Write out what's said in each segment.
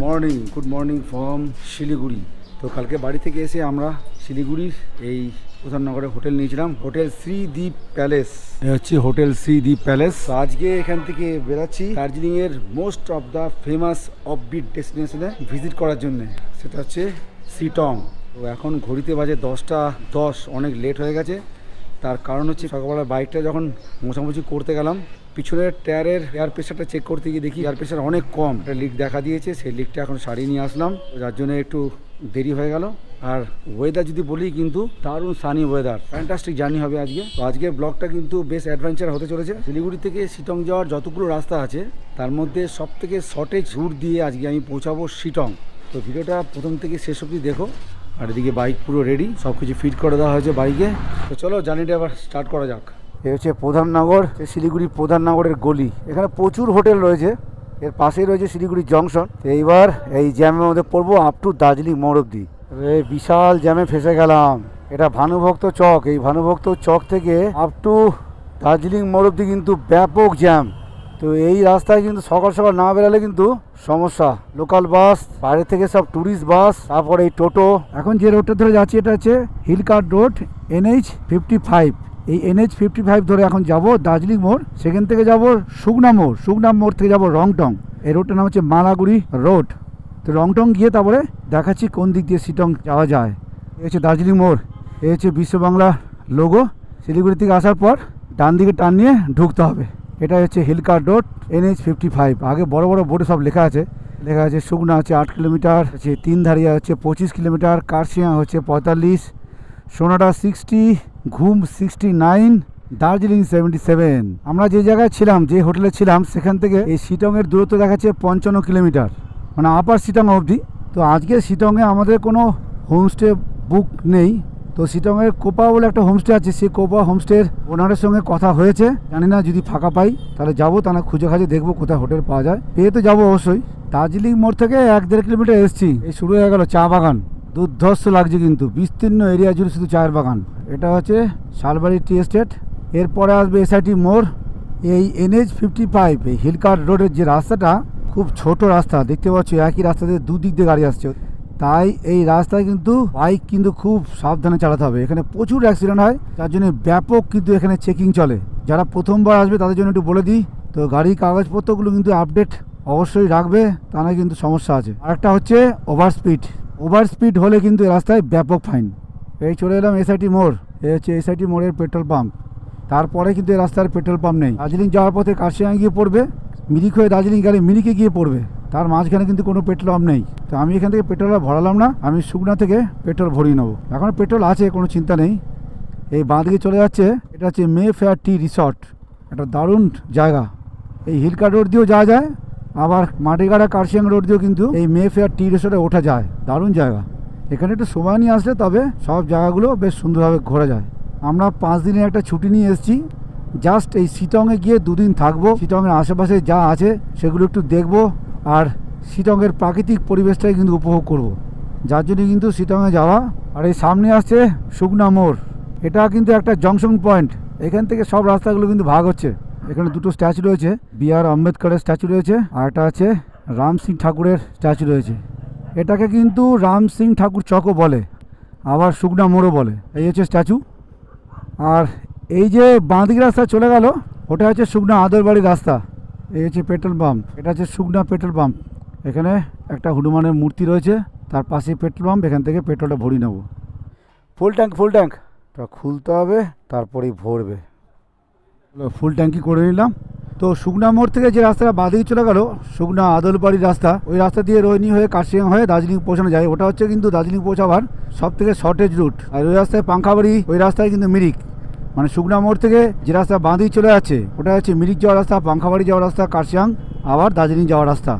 Morning from Siliguri. তো কালকে বাড়ি থেকে এসে আমরা শিলিগুড়ির এই প্রধাননগরে হোটেল নিয়েছিলাম, হোটেল শ্রীদ্বীপ প্যালেস। হচ্ছে হোটেল শ্রীদ্বীপ প্যালেস। আজকে এখান থেকে বেরাচ্ছি দার্জিলিং এর most of the famous offbeat ডেস্টিনেশনে ভিজিট করার জন্য, সেটা হচ্ছে সিটং। তো এখন ঘড়িতে বাজে 10:10, অনেক লেট হয়ে গেছে। তার কারণ হচ্ছে সকালবেলা বাইকটা যখন মোছামুছি করতে গেলাম, পিছনের টায়ারের এয়ার প্রেশারটা চেক করতে গিয়ে দেখি এয়ার প্রেশার অনেক কম, একটা লিক দেখা দিয়েছে। সেই লিকটা এখন সারিয়ে নিয়ে আসলাম, যার জন্য একটু দেরি হয়ে গেল। আর ওয়েদার যদি বলি, কিন্তু দারুণ সানি ওয়েদার, ফ্যান্টাস্টিক জার্নি হবে আজকে। তো আজকে ব্লগটা কিন্তু বেশ অ্যাডভেঞ্চার হতে চলেছে। শিলিগুড়ি থেকে সিটং যাওয়ার যতগুলো রাস্তা আছে তার মধ্যে সব থেকে শর্টেজ রুট দিয়ে আজকে আমি পৌঁছাবো সিটং। তো ভিডিওটা প্রথম থেকে শেষ অবধি দেখো। আর এদিকে বাইক পুরো রেডি, সব কিছু ফিট করে দেওয়া হয়েছে বাইকে। তো চলো জার্নিটা এবার স্টার্ট করা যাক। এ হচ্ছে প্রধাননগর, শিলিগুড়ি প্রধাননগরের গলি। এখানে প্রচুর হোটেল রয়েছে, এর পাশেই রয়েছে শিলিগুড়ি জংশন। এইবার এই জ্যামের মধ্যে পড়বো আপ টু দার্জিলিং মোড় অব্দি। বিশাল জ্যামে ফেসে গেলাম। এটা ভানুভক্ত চক, এই ভানুভক্ত চক থেকে আপ টু দার্জিলিং মোড় অব্দি কিন্তু ব্যাপক জ্যাম। তো এই রাস্তায় কিন্তু সকাল সকাল না বেরালে কিন্তু সমস্যা। লোকাল বাস, বাইরে থেকে সব ট্যুরিস্ট বাস, তারপরে এই টোটো। এখন যে রোডটা ধরে যাচ্ছি এটা হচ্ছে হিলকার্ট রোড, NH 55। এই NH 55 ধরে এখন যাব দার্জিলিং মোড়, সেখান থেকে যাব শুকনা মোড় থেকে যাব রংটং। এই রোডটার নাম হচ্ছে মালাগুড়ি রোড। তো রংটং গিয়ে তারপরে দেখাচ্ছি কোন দিক দিয়ে সিটং যাওয়া যায়। এই হচ্ছে দার্জিলিং মোড়, এই হচ্ছে বিশ্ব বাংলা লোগো। শিলিগুড়ি থেকে আসার পর ডান দিকে টান নিয়ে ঢুকতে হবে। এটা হচ্ছে হিলকার্ট রোড, NH 55। আগে বড় বড় বোর্ডে সব লেখা আছে শুকনা হচ্ছে 8 কিলোমিটার, হচ্ছে তিনধারিয়া হচ্ছে 25 কিলোমিটার, কার্শিয়াং হচ্ছে 45, সোনাডা 60, ঘুম 69, দার্জিলিং 77। আমরা যে জায়গায় ছিলাম, যে হোটেলে ছিলাম, সেখান থেকে এই সিটংয়ের দূরত্ব দেখাচ্ছে 55 কিলোমিটার, মানে আপার সিটং অবধি। তো আজকে সিটংয়ে আমাদের কোনো হোমস্টে বুক নেই। তো সিটংয়ের কোপা বলে একটা হোমস্টে আছে, সেই কোপা হোমস্টের ওনারের সঙ্গে কথা হয়েছে। জানি না যদি ফাঁকা পাই তাহলে যাবো, তা না খুঁজে খাজে দেখবো কোথায় হোটেল পাওয়া যায়। পেয়ে তো যাবো অবশ্যই। দার্জিলিং মোড় থেকে 1-1.5 কিলোমিটার এসেছি, এই শুরু হয়ে গেল চা বাগান। দুর্ধর্ষ লাগছে কিন্তু, বিস্তীর্ণ এরিয়া জুড়ে শুধু চায়ের বাগান। এটা হচ্ছে শালবাড়ি টি এস্টেট। এরপরে আসবে SIT মোড়। এই NH 55 এই হিলকার্ট রোডের যে রাস্তাটা, খুব ছোট রাস্তা, দেখতে পাচ্ছ একই রাস্তাতে দুদিক দিয়ে গাড়ি আসছে। তাই এই রাস্তায় কিন্তু বাইক কিন্তু খুব সাবধানে চালাতে হবে। এখানে প্রচুর অ্যাক্সিডেন্ট হয়, যার জন্য ব্যাপক কিন্তু এখানে চেকিং চলে। যারা প্রথমবার আসবে তাদের জন্য একটু বলে দিই, তো গাড়ির কাগজপত্রগুলো কিন্তু আপডেট অবশ্যই রাখবে, তা না কিন্তু সমস্যা আছে। আরেকটা হচ্ছে ওভার স্পিড হলে কিন্তু রাস্তায় ব্যাপক ফাইন। এই চলে এলাম SIT মোড়, এই হচ্ছে SIT মোড়ের পেট্রোল পাম্প। তারপরে কিন্তু এই রাস্তার পেট্রোল পাম্প নেই। দার্জিলিং যাওয়ার পথে কার্শিয়াং গিয়ে পড়বে, মিরিক হয়ে দার্জিলিং গেলে মিরিকে গিয়ে পড়বে, তার মাঝখানে কিন্তু কোনো পেট্রোল পাম্প নেই। তো আমি এখান থেকে পেট্রোল ভরালাম না, আমি শুকনা থেকে পেট্রোল ভরিয়ে নেবো। এখন পেট্রোল আছে, কোনো চিন্তা নেই। এই বাঁ দিকে চলে যাচ্ছে, এটা হচ্ছে মে ফেয়ার টি রিসর্ট, একটা দারুণ জায়গা। এই হিলকার্ট রোড দিয়েও যাওয়া যায়, আবার মাটিগাড়া কার্শিয়াং রোড দিয়েও কিন্তু এই মে ফেয়ার টি রিসর্টে ওঠা যায়। দারুণ জায়গা, এখানে একটু সময় নিয়ে আসলে তবে সব জায়গাগুলো বেশ সুন্দরভাবে ঘোরা যায়। আমরা 5 দিনের একটা ছুটি নিয়ে এসেছি, জাস্ট এই সিটংয়ে গিয়ে 2 দিন থাকবো। সিটংয়ের আশেপাশে যা আছে সেগুলো একটু দেখবো, আর সিটংয়ের প্রাকৃতিক পরিবেশটাই কিন্তু উপভোগ করব। যার জন্য কিন্তু সিটংয়ে যাওয়া। আর এই সামনে আসছে শুকনা মোড়, এটা কিন্তু একটা জংশন পয়েন্ট। এখান থেকে সব রাস্তাগুলো কিন্তু ভাগ হচ্ছে। এখানে 2টো স্ট্যাচু রয়েছে, BR আম্বেদকরের স্ট্যাচু রয়েছে, আর একটা আছে রাম সিং ঠাকুরের স্ট্যাচু রয়েছে। এটাকে কিন্তু রাম সিং ঠাকুর চকও বলে, আবার শুকনা মোড়ও বলে। এই হচ্ছে স্ট্যাচু। আর এই যে বাঁদিক রাস্তা চলে গেল, ওটা হচ্ছে শুকনা আদরবাড়ির রাস্তা। এই হচ্ছে পেট্রোল পাম্প, এটা হচ্ছে শুকনা পেট্রোল পাম্প। এখানে একটা হনুমানের মূর্তি রয়েছে, তার পাশেই পেট্রোল পাম্প। এখান থেকে পেট্রোলটা ভরিয়ে নেব। ফুল ট্যাঙ্কটা খুলতে হবে, তারপরেই ভরবে। ফুল ট্যাঙ্কি করে নিলাম। তো শুকনা মোড় থেকে যে রাস্তাটা বাঁদিকে চলে গেল, শুকনা আদলবাড়ির রাস্তা, ওই রাস্তা দিয়ে রোহিনী হয়ে কার্শিয়াং হয়ে দার্জিলিং পৌঁছানো যায়। ওটা হচ্ছে কিন্তু দার্জিলিং পৌঁছাবার সব থেকে শর্টেজ রুট। আর ওই রাস্তায় পাংখাবাড়ি, ওই রাস্তায় কিন্তু মিরিক, মানে শুকনা মোড় থেকে যে রাস্তা বাঁদিকে চলে যাচ্ছে ওটা হচ্ছে মিরিক যাওয়ার রাস্তা, পাংখাবাড়ি যাওয়ার রাস্তা, কার্শিয়াং, আবার দার্জিলিং যাওয়ার রাস্তা।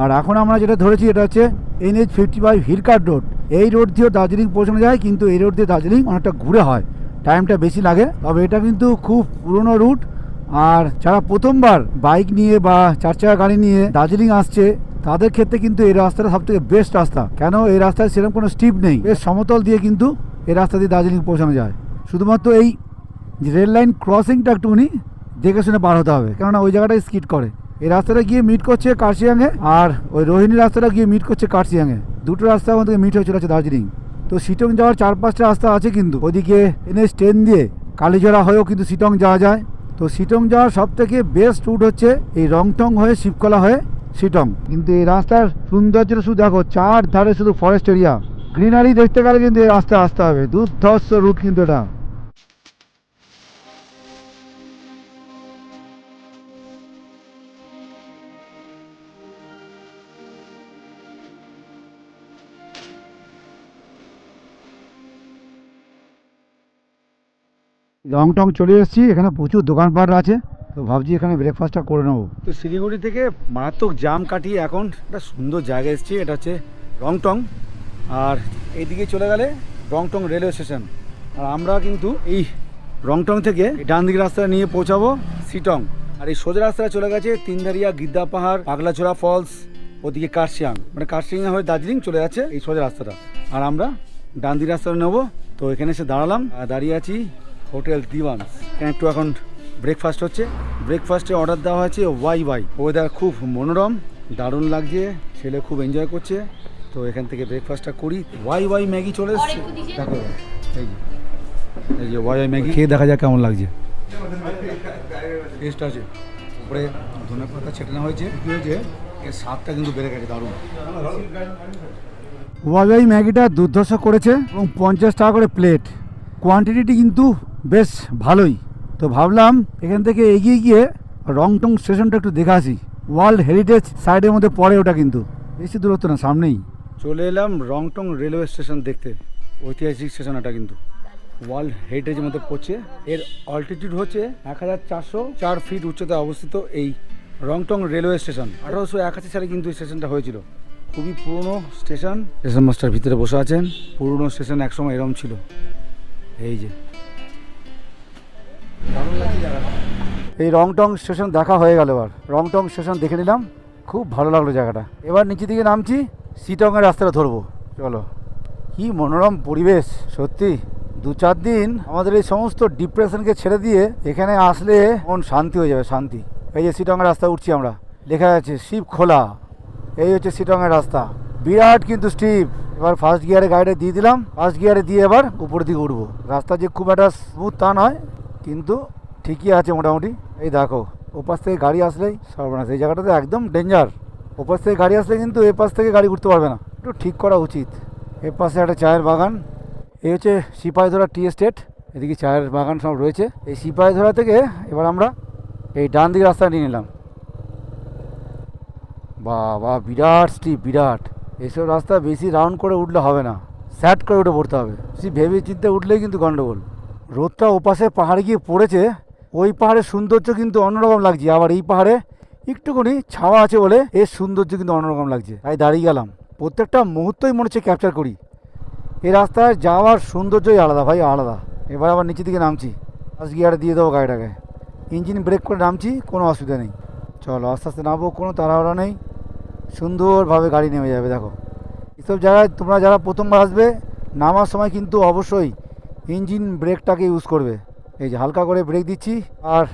আর এখন আমরা যেটা ধরেছি এটা হচ্ছে NH 55 হিলকার্ট রোড। এই রোড দিয়েও দার্জিলিং পৌঁছানো যায়, কিন্তু এই রোড দিয়ে দার্জিলিং অনেকটা ঘুরে হয়, টাইমটা বেশি লাগে। তবে এটা কিন্তু খুব পুরনো রুট। আর যারা প্রথমবার বাইক নিয়ে বা 4 চাকা গাড়ি নিয়ে দার্জিলিং আসছে, তাদের ক্ষেত্রে কিন্তু এই রাস্তাটা সব থেকে বেস্ট রাস্তা। কেন, এই রাস্তায় সেরকম কোনো স্টিপ নেই, বেশ সমতল দিয়ে কিন্তু এই রাস্তা দিয়ে দার্জিলিং পৌঁছানো যায়। শুধুমাত্র এই রেল লাইন ক্রসিংটা একটুখানি দেখে শুনে পার হতে হবে, কেননা ওই জায়গাটায় স্কিড করে। এই রাস্তাটা গিয়ে মিট করছে কার্শিয়াংয়ে, আর ওই রোহিণী রাস্তাটা গিয়ে মিট করছে কার্শিয়াংয়ে। দুটো রাস্তা ওখান থেকে মিট হয়ে চলে আছে দার্জিলিং। তো শিটং যাওয়ার 4-5টা রাস্তা আছে, কিন্তু ওদিকে NH 10 দিয়ে কালীঝরা হয়েও কিন্তু শিটং যাওয়া যায়। তো শিটং যাওয়ার সব থেকে বেস্ট রুট হচ্ছে এই রংটং হয়ে শিবকলা হয়ে শিটং। কিন্তু এই রাস্তার সৌন্দর্যটা শুধু দেখো, চার ধারে শুধু ফরেস্ট এরিয়া, গ্রিনারি দেখতে গেলে কিন্তু এই রাস্তায় আসতে হবে। দুর্ধর্ষ রুট কিন্তু এটা। রংটং চলে এসেছি, এখানে প্রচুর দোকানপাট আছে, তো ভাবছি এখানে ব্রেকফাস্টটা করে নেবো। তো শিলিগুড়ি থেকে মারাত্মক জাম কাটিয়ে এখন একটা সুন্দর জায়গা এসেছি, এটা হচ্ছে রংটং। আর এইদিকে চলে গেলে রংটং রেলওয়ে স্টেশন। আর আমরা কিন্তু এই রংটং থেকে ডান দিকে রাস্তা নিয়ে পৌঁছাবো শিটং। আর এই সোজা রাস্তায় চলে গেছে তিনদারিয়া, গিদ্দা পাহাড়, পাগলাচোরা ফলস, ওদিকে কার্শিয়াং, মানে কার্শিয়াং হয়ে দার্জিলিং চলে যাচ্ছে এই সোজা রাস্তাটা। আর আমরা ডান দিকে রাস্তাটা নেবো। তো এখানে এসে দাঁড়ালাম, আর দাঁড়িয়ে আছি হোটেল দিওয়ান্স। এখানে একটু এখন ব্রেকফাস্ট হচ্ছে। ব্রেকফাস্টে অর্ডার দেওয়া হয়েছে ওয়াই। ওয়েদার খুব মনোরম, দারুণ লাগছে, ছেলে খুব এনজয় করছে। তো এখান থেকে ব্রেকফাস্টটা করি। ওয়াই ম্যাগি চলে এসছে, দেখো এই যে ওয়াই ম্যাগি খেয়ে দেখা যাক কেমন লাগছে। টেস্ট আছে, উপরে ধনে পাতা ছেটানো হয়েছে, কী হয়েছে এর স্বাদটা কিন্তু বেড়ে গেছে, দারুণ। ওয়াই ম্যাগিটা দুর্ধর্ষ করেছে এবং 50 টাকা করে প্লেট। কোয়ান্টিটি কিন্তু বেশ ভালোই। তো ভাবলাম এখান থেকে এগিয়ে গিয়ে রংটং স্টেশনটা একটু দেখে আসি। ওয়ার্ল্ড হেরিটেজ সাইডের মধ্যে পড়ে ওটা, কিন্তু বেশি দূরত্ব না, সামনেই। চলে এলাম রংটং রেলওয়ে স্টেশন দেখতে। ঐতিহাসিক স্টেশন এটা, কিন্তু ওয়ার্ল্ড হেরিটেজের মধ্যে পড়ছে। এর অল্টিটিউড হচ্ছে 1404 ফিট উচ্চতায় অবস্থিত এই রংটং রেলওয়ে স্টেশন। 1881 সালে কিন্তু এই স্টেশনটা হয়েছিল। খুবই পুরনো স্টেশন। স্টেশন মাস্টার ভিতরে বসে আছেন। পুরনো স্টেশন একসময় এরম ছিল। এই যে এই রংটং স্টেশন দেখা হয়ে গেল। এবার রংটং স্টেশন দেখে নিলাম, খুব ভালো লাগলো জায়গাটা। এবার নিচে দিকে নামছি, শিটংয়ের রাস্তাটা ধরবো। চলো, কি মনোরম পরিবেশ সত্যি। 2-4 দিন আমাদের এই সমস্ত ডিপ্রেশনকে ছেড়ে দিয়ে এখানে আসলে মন শান্তি হয়ে যাবে, শান্তি। এই যে শিটংয়ের রাস্তা উঠছি আমরা, লেখা আছে শিবখোলা। এই হচ্ছে শিটংয়ের রাস্তা, বিরাট কিন্তু স্টিপ। এবার ফার্স্ট গিয়ারে গাড়িটা দিয়ে দিলাম, ফার্স্ট গিয়ারে দিয়ে এবার উপরের দিকে উঠবো। রাস্তা যে খুব একটা স্মুথ তা নয়, কিন্তু ঠিকই আছে মোটামুটি। এই দেখো, ওপাশ থেকে গাড়ি আসলেই সর্বনাশ। এই জায়গাটাতে একদম ডেঞ্জার। ওপাশ থেকে গাড়ি আসলে কিন্তু এপাশ থেকে গাড়ি উঠতে পারবে না, একটু ঠিক করা উচিত। এর পাশে একটা চায়ের বাগান। এই হচ্ছে সিপাহীধরা টি এস্টেট, এদিকে চায়ের বাগান সব রয়েছে। এই সিপাহীধরা থেকে এবার আমরা এই ডান দিকে রাস্তা নিয়ে নিলাম। বাবা, বিরাট স্টিপ, বিরাট। এইসব রাস্তা বেশি রাউন্ড করে উঠলে হবে না, স্যাট করে উঠে পড়তে হবে। বেশি ভেবে চিন্তে উঠলেই কিন্তু গন্ডগোল। রোদটা ওপাশে পাহাড়ে গিয়ে পড়েছে, ওই পাহাড়ের সৌন্দর্য কিন্তু অন্যরকম লাগছে। আবার এই পাহাড়ে একটুখানি ছাওয়া আছে বলে এর সৌন্দর্য কিন্তু অন্যরকম লাগছে। তাই দাঁড়িয়ে গেলাম, প্রত্যেকটা মুহূর্তই মনে হচ্ছে ক্যাপচার করি। এই রাস্তায় যাওয়ার সৌন্দর্যই আলাদা ভাই, আলাদা। এবার আবার নিচের দিকে নামছি, ফার্স্ট গিয়ারে দিয়ে দেবো গাড়িটাকে। ইঞ্জিন ব্রেক করে নামছি, কোনো অসুবিধা নেই। চলো আস্তে আস্তে নামবো, কোনো তাড়াহুড়া নেই, সুন্দরভাবে গাড়ি নেমে যাবে। দেখো, এসব জায়গায় তোমরা যারা প্রথমবার আসবে, নামার সময় কিন্তু অবশ্যই ইঞ্জিন ব্রেকটাকে ইউজ করবে। এই যে হালকা করে ব্রেক দিচ্ছি আর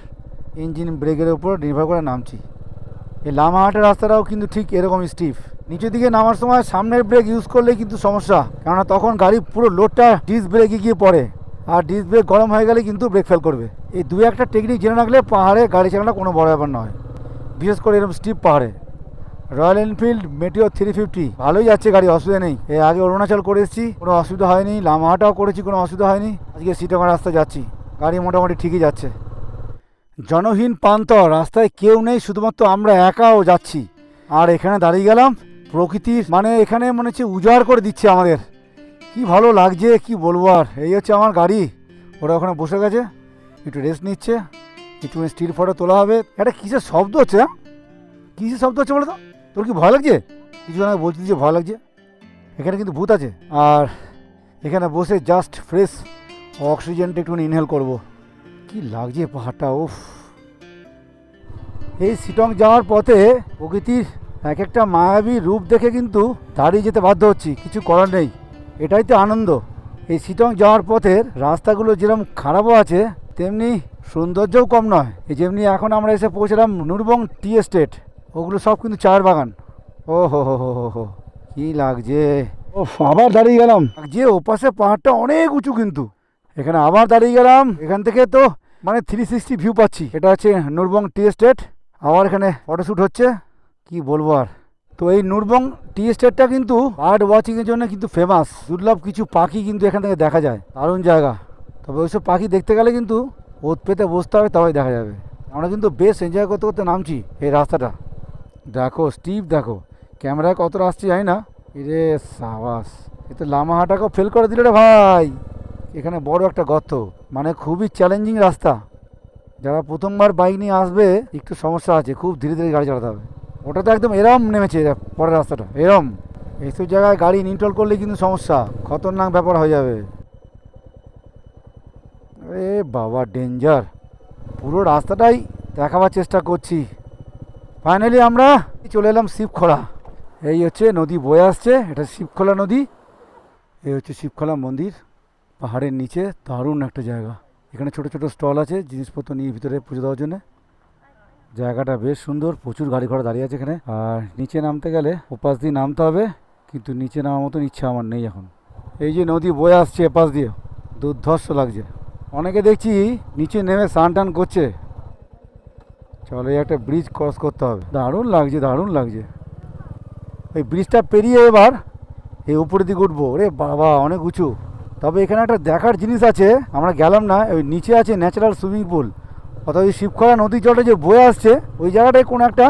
ইঞ্জিন ব্রেকের উপর নির্ভর করে নামছি। এই লামাহাটের রাস্তাটাও কিন্তু ঠিক এরকম স্টিফ। নিচের দিকে নামার সময় সামনের ব্রেক ইউজ করলেই কিন্তু সমস্যা, কেননা তখন গাড়ি পুরো লোডটা ডিস্ক ব্রেকে গিয়ে পড়ে, আর ডিস্ক ব্রেক গরম হয়ে গেলে কিন্তু ব্রেক ফেল করবে। এই 2-1টা টেকনিক জেনে রাখলে পাহাড়ে গাড়ি চালানো কোনো বড় ব্যাপার নয়, বিশেষ করে এরকম স্টিপ পাহাড়ে। রয়্যাল এনফিল্ড মেটিওর 350 ভালোই যাচ্ছে গাড়ি, অসুবিধা নেই। এর আগে অরুণাচল করে এসেছি, কোনো অসুবিধা হয়নি। লামাহাটাও করেছি, কোনো অসুবিধা হয়নি। আজকে শিটংয়ের রাস্তায় যাচ্ছি, গাড়ি মোটামুটি ঠিকই যাচ্ছে। জনহীন প্রান্তর, রাস্তায় কেউ নেই, শুধুমাত্র আমরা একাও যাচ্ছি। আর এখানে দাঁড়িয়ে গেলাম, প্রকৃতির মানে এখানে মনে হচ্ছে উজাড় করে দিচ্ছে আমাদের। কি ভালো লাগছে, কি বলবো আর। এই হচ্ছে আমার গাড়ি, ওরা ওখানে বসে গেছে, একটু রেস্ট নিচ্ছে, একটু স্টিল ফটো তোলা হবে। একটা কিসের শব্দ হচ্ছে? কিসের শব্দ হচ্ছে বলো তো? তোর কি ভয় লাগছে? কিছু না বলছিস যে ভয় লাগছে, এখানে কিন্তু ভূত আছে। আর এখানে বসে জাস্ট ফ্রেশ অক্সিজেনটা একটু ইনহেল করব। কি লাগছে পাহাড়টা, উফ। এই শিটং যাওয়ার পথে প্রকৃতির এক একটা মায়াবী রূপ দেখে কিন্তু দাঁড়িয়ে যেতে বাধ্য হচ্ছি, কিছু করার নেই। এটাই তো আনন্দ। এই শিটং যাওয়ার পথের রাস্তাগুলো যেরকম খারাপও আছে, তেমনি সৌন্দর্যও কম নয়। এই যেমনি এখন আমরা এসে পৌঁছলাম নুরবং টি এস্টেট, ওগুলো সব কিন্তু চায়ের বাগান। ও হো হো হো হো হো, কী লাগছে! ও আবার দাঁড়িয়ে গেলাম, যে ওপাশে পাহাড়টা অনেক উঁচু, কিন্তু এখানে আবার দাঁড়িয়ে গেলাম। এখান থেকে তো মানে 360 ভিউ পাচ্ছি। এটা হচ্ছে নুরবং টি এস্টেট, আবার এখানে ফটোশ্যুট হচ্ছে, কি বলবো আর। তো এই নুরবং টি এস্টেটটা কিন্তু বার্ড ওয়াচিংয়ের জন্য কিন্তু ফেমাস। দুর্লভ কিছু পাখি কিন্তু এখান থেকে দেখা যায়, দারুণ জায়গা। তবে ওইসব পাখি দেখতে গেলে কিন্তু ওত পেতে বসতে হবে, তবেই দেখা যাবে। আমরা কিন্তু বেশ এনজয় করতে করতে নামছি। এই রাস্তাটা দেখো, স্টিপ দেখো, ক্যামেরায় কতটা আসছে জানি না। এরে সাবাস, এ তো লামাহাটাকেও ফেল করে দিল রে ভাই। এখানে বড় একটা গর্ত, মানে খুবই চ্যালেঞ্জিং রাস্তা। যারা প্রথমবার বাইক নিয়ে আসবে একটু সমস্যা আছে, খুব ধীরে ধীরে গাড়ি চালাতে হবে। ওটা তো একদম এরম নেমেছে, পরের রাস্তাটা এরম। এইসব জায়গায় গাড়ি নিউট্রাল করলে কিন্তু সমস্যা, খতরনাক ব্যাপার হয়ে যাবে। এ বাবা, ডেঞ্জার। পুরো রাস্তাটাই দেখাবার চেষ্টা করছি। ফাইনালি আমরা চলে এলাম শিবখোলা। এই হচ্ছে নদী বয়ে আসছে, এটা শিবখোলা নদী। এই হচ্ছে শিবখোলা মন্দির, পাহাড়ের নিচে। দারুণ একটা জায়গা। এখানে ছোট ছোট স্টল আছে জিনিসপত্র নিয়ে ভিতরে পুজো দেওয়ার জন্য। জায়গাটা বেশ সুন্দর, প্রচুর গাড়ি ঘোড়া দাঁড়িয়ে আছে এখানে। আর নিচে নামতে গেলে ওপাশ দিয়ে নামতে হবে, কিন্তু নিচে নামার মতন ইচ্ছা আমার নেই এখন। এই যে নদী বয়ে আসছে এপাশ দিয়ে, দুর্ধর্ষ লাগছে। অনেকে দেখছি নিচে নেমে স্নান টান করছে। চলো, এই একটা ব্রিজ ক্রস করতে হবে। দারুণ লাগছে, দারুণ লাগছে। ওই ব্রিজটা পেরিয়ে এবার এই উপরের দিকে উঠবো। ওরে বাবা, অনেক উঁচু। তবে এখানে একটা দেখার জিনিস আছে, আমরা গেলাম না। ওই নিচে আছে ন্যাচারাল সুইমিং পুল। অর্থাৎ ওই শিবখোলা নদীর জলটা যে বয়ে আসছে, ওই জায়গাটায় কোনো একটা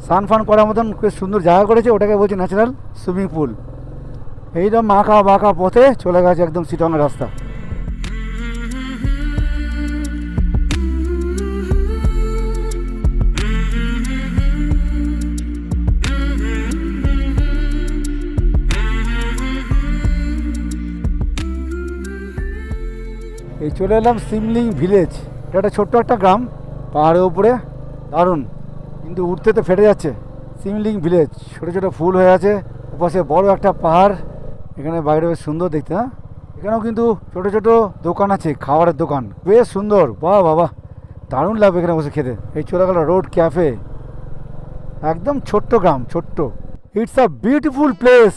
স্নান ফান করার মতন বেশ সুন্দর জায়গা করেছে, ওটাকে বলছে ন্যাচারাল সুইমিং পুল। এইরকম মাখা বাঁকা পথে চলে গেছে একদম শিটংয়ের রাস্তা। এই চলে এলাম সিমলিং ভিলেজ। এটা একটা ছোট্ট একটা গ্রাম, পাহাড়ের উপরে, দারুণ। কিন্তু উঠতে তো ফেটে যাচ্ছে। সিমলিং ভিলেজ, ছোটো ছোটো ফুল হয়ে আছে, ওপাশে বড় একটা পাহাড়। এখানে বাইরে বেশ সুন্দর দেখতে। হ্যাঁ, এখানেও কিন্তু ছোটো ছোটো দোকান আছে, খাবারের দোকান, বেশ সুন্দর। বাহ বাবা, দারুণ লাগবে এখানে বসে খেতে। এই চলে গেল রোড ক্যাফে। একদম ছোট্ট গ্রাম, ছোট্ট। It's a beautiful place.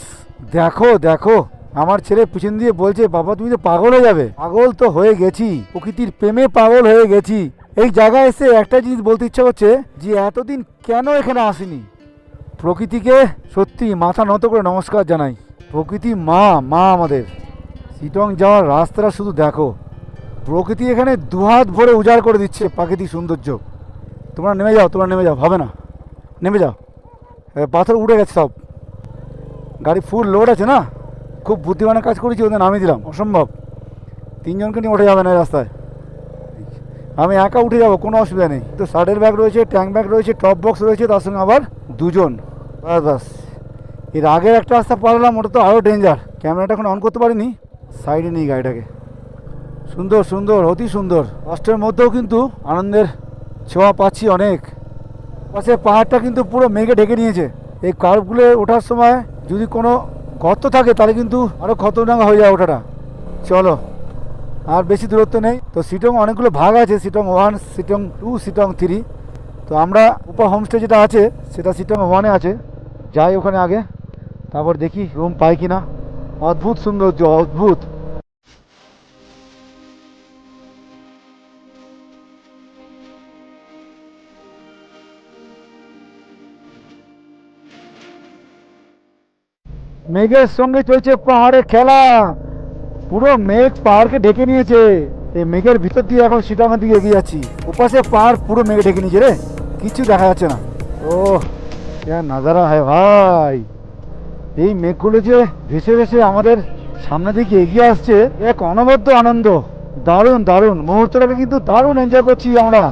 দেখো দেখো, আমার ছেলে পিছন দিয়ে বলছে, বাবা তুমি তো পাগল হয়ে যাবে। পাগল তো হয়ে গেছি, প্রকৃতির প্রেমে পাগল হয়ে গেছি। এই জায়গায় এসে একটা জিনিস বলতে ইচ্ছা করছে, যে এতদিন কেন এখানে আসিনি। প্রকৃতিকে সত্যি মাথা নত করে নমস্কার জানাই। প্রকৃতি মা, মা আমাদের। শিটং যাওয়ার রাস্তাটা শুধু দেখো, প্রকৃতি এখানে দুহাত ভরে উজাড় করে দিচ্ছে প্রাকৃতিক সৌন্দর্য। তোমরা নেমে যাও, তোমরা নেমে যাও, হবে না, নেমে যাও। পাথর উঠে গেছে সব, গাড়ি ফুল লোড আছে না। খুব বুদ্ধিমানের কাজ করেছি, ওদের নামিয়ে দিলাম। অসম্ভব, তিনজনকে নিয়ে উঠে যাবে না রাস্তায়। আমি একা উঠে যাবো, কোনো অসুবিধা নেই। তো শার্টের ব্যাগ রয়েছে, ট্যাঙ্ক ব্যাগ রয়েছে, টপ বক্স রয়েছে, তার সঙ্গে আবার দুজন। বাস বাস। এর আগের একটা রাস্তা পারলাম, ওটা তো আরও ডেঞ্জার। ক্যামেরাটা এখন অন করতে পারিনি, সাইডে নিই গাড়িটাকে। সুন্দর সুন্দর, অতি সুন্দর। কষ্টের মধ্যেও কিন্তু আনন্দের ছোঁয়া পাচ্ছি অনেক। পাশে পাহাড়টা কিন্তু পুরো মেঘে ঢেকে নিয়েছে। এই কার্ভগুলো ওঠার সময় যদি কোনো গর্ত থাকে, তাহলে কিন্তু আরও খতরনাক হয়ে যায় ওঠাটা। চলো, আর বেশি দূরত্ব নেই। তো শিটং অনেকগুলো ভাগ আছে, শিটং 1, শিটং 2, শিটং 3। তো আমরা উপর হোমস্টে যেটা আছে, সেটা শিটং 1-এ আছে। যাই ওখানে আগে, তারপর দেখি রুম পাই কিনা। অদ্ভুত সৌন্দর্য, অদ্ভুত। মেঘের সঙ্গে চলছে পাহাড়ের খেলা। পুরো মেঘ পাহাড়কে ঢেকে নিয়েছে। এই মেঘের ভিতর দিয়ে এখন শিটংয়ের দিকে এগিয়ে যাচ্ছি। ওপাশে পাহাড় পুরো মেঘে ঢেকে নিয়েছে রে, কিছু দেখা যাচ্ছে না। ও क्या नज़ारा है ভাই। এই মেঘগুলো যে ভেসে ভেসে আমাদের সামনে দিকে এগিয়ে আসছে, এক অনবদ্য আনন্দ। দারুণ দারুণ মুহূর্তটাকে কিন্তু দারুণ এনজয় করছি আমরা।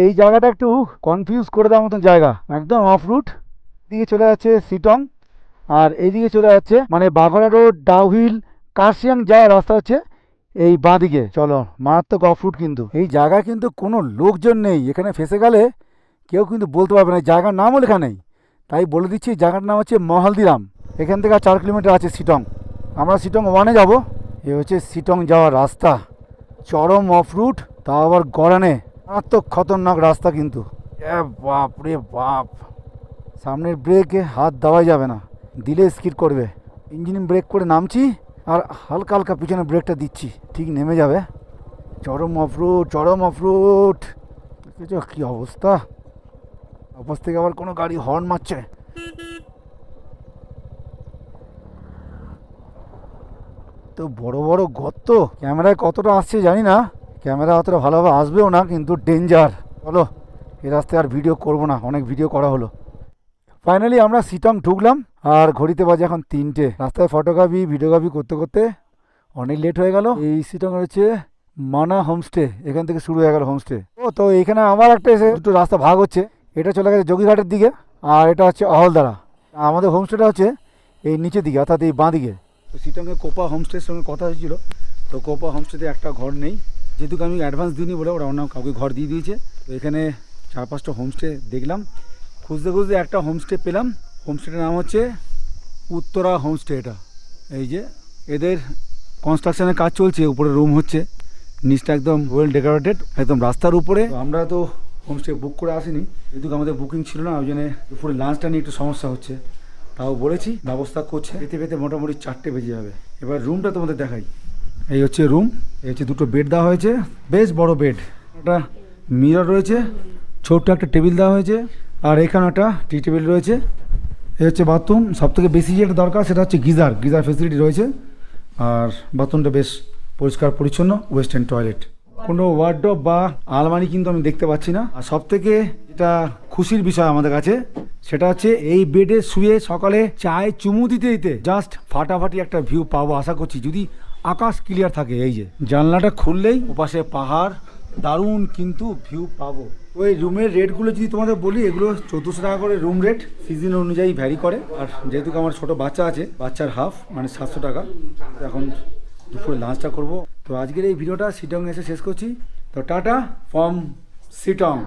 এই জায়গাটা একটু কনফিউজ করে দেওয়ার মতন জায়গা, একদম অফ রুট দিকে চলে যাচ্ছে শিটং। আর এইদিকে চলে যাচ্ছে মানে বাঘরা রোড, ডাউহিল, কার্শিয়াং যাওয়ার রাস্তা হচ্ছে এই বাঁদিকে। চলো, মারাত্মক অফ রুট কিন্তু। এই জায়গায় কিন্তু কোনো লোকজন নেই, এখানে ফেসে গেলে কেউ কিন্তু বলতে পারবে না এই জায়গার নামও লেখা নেই। তাই বলে দিচ্ছি, জায়গার নাম হচ্ছে মহালদিরাম। এখান থেকে 4 কিলোমিটার আছে সিটং। আমরা সিটং 1-এ যাবো। এ হচ্ছে সিটং যাওয়ার রাস্তা, চরম অফ রুট, তাও আবার গড়ানে। মারাত্মক খতরনাক রাস্তা কিন্তু। এ বাপ রে বাপ, সামনের ব্রেকে হাত দেওয়াই যাবে না, দিলে স্কিড করবে। ইঞ্জিন ব্রেক করে নামছি আর হালকা হালকা পিছনে ব্রেকটা দিচ্ছি, ঠিক নেমে যাবে। চরম অফ রুট, চরম অফ রুট। কী অবস্থা, অবস্থা থেকে আবার কোনো গাড়ি হর্ন মারছে। তো বড় বড় গর্ত, ক্যামেরায় কতটা আসছে জানি না, ক্যামেরা অতটা ভালোভাবে আসবেও না, কিন্তু ডেঞ্জার। চলো, এ রাস্তায় আর ভিডিও করব না, অনেক ভিডিও করা হলো। ফাইনালি আমরা সিটং ঢুকলাম আর ঘড়িতে বাজে এখন 3টে। রাস্তায় ফটোগ্রাফি ভিডিওগ্রাফি করতে করতে অনেক লেট হয়ে গেল। এই সিটং হচ্ছে মানা হোমস্টে, এখান থেকে শুরু হয়ে গেল হোমস্টে। তো এইখানে আমার একটা এসে দুটো রাস্তা ভাগ হচ্ছে, এটা চলে গেছে যোগীঘাটের দিকে আর এটা হচ্ছে অহলদারা। আমাদের হোমস্টেটা হচ্ছে এই নিচের দিকে, অর্থাৎ এই বাঁ দিকে। তো সিটংয়ে কোপা হোমস্টের সঙ্গে কথা হয়েছিল, তো কোপা হোমস্টেতে একটা ঘর নেই, যেহেতু আমি অ্যাডভান্স দিইনি বলে ওরা অন্য কাউকে ঘর দিয়ে দিয়েছে। তো এখানে 4-5টা হোমস্টে দেখলাম, খুঁজতে খুঁজতে একটা হোমস্টে পেলাম। হোমস্টেটার নাম হচ্ছে উত্তরা হোমস্টে। এটা এই যে এদের কনস্ট্রাকশনের কাজ চলছে, উপরে রুম হচ্ছে, নিচটা একদম ওয়েল ডেকোরেটেড, একদম রাস্তার উপরে। আমরা তো হোমস্টে বুক করে আসিনি, যেহেতু আমাদের বুকিং ছিল না, ওই জন্য দুপুরে লাঞ্চটা নিয়ে একটু সমস্যা হচ্ছে। তাও বলেছি ব্যবস্থা করছে, পেতে পেতে মোটামুটি 4টে বেজে যাবে। এবার রুমটা তোমাদের দেখাই। এই হচ্ছে রুম, এই হচ্ছে দুটো বেড দেওয়া হয়েছে, বেশ বড় বেড, একটা মিরর রয়েছে, ছোট্ট একটা টেবিল দেওয়া হয়েছে, আর এখানে একটা টি টেবিল রয়েছে। এই হচ্ছে বাথরুম। সবথেকে বেশি যেটা দরকার সেটা হচ্ছে গিজার, গিজার ফেসিলিটি রয়েছে। আর বাথরুমটা বেশ পরিষ্কার পরিচ্ছন্ন, ওয়েস্টার্ন টয়লেট। কোনো ওয়ার্ডরোব বা আলমারি কিন্তু আমি দেখতে পাচ্ছি না। আর সবথেকে যেটা খুশির বিষয় আমাদের কাছে, সেটা হচ্ছে এই বেডে শুয়ে সকালে চায়ে চুমু দিতে দিতে জাস্ট ফাটাফাটি একটা ভিউ পাবো আশা করছি, যদি আকাশ ক্লিয়ার থাকে। এই যে জানলাটা খুললেই ওপাশে পাহাড়, দারুণ কিন্তু ভিউ পাবো। তো এই রুমের রেটগুলো যদি তোমাদের বলি, এগুলো 1400 টাকা করে রুম রেট, সিজন অনুযায়ী ভ্যারি করে। আর যেহেতু আমার ছোট বাচ্চা আছে, বাচ্চার হাফ মানে 700 টাকা। এখন দুপুরে লাঞ্চটা করব। তো আজকের এই ভিডিওটা সিটং এসে শেষ করছি। তো টাটা ফ্রম সিটং।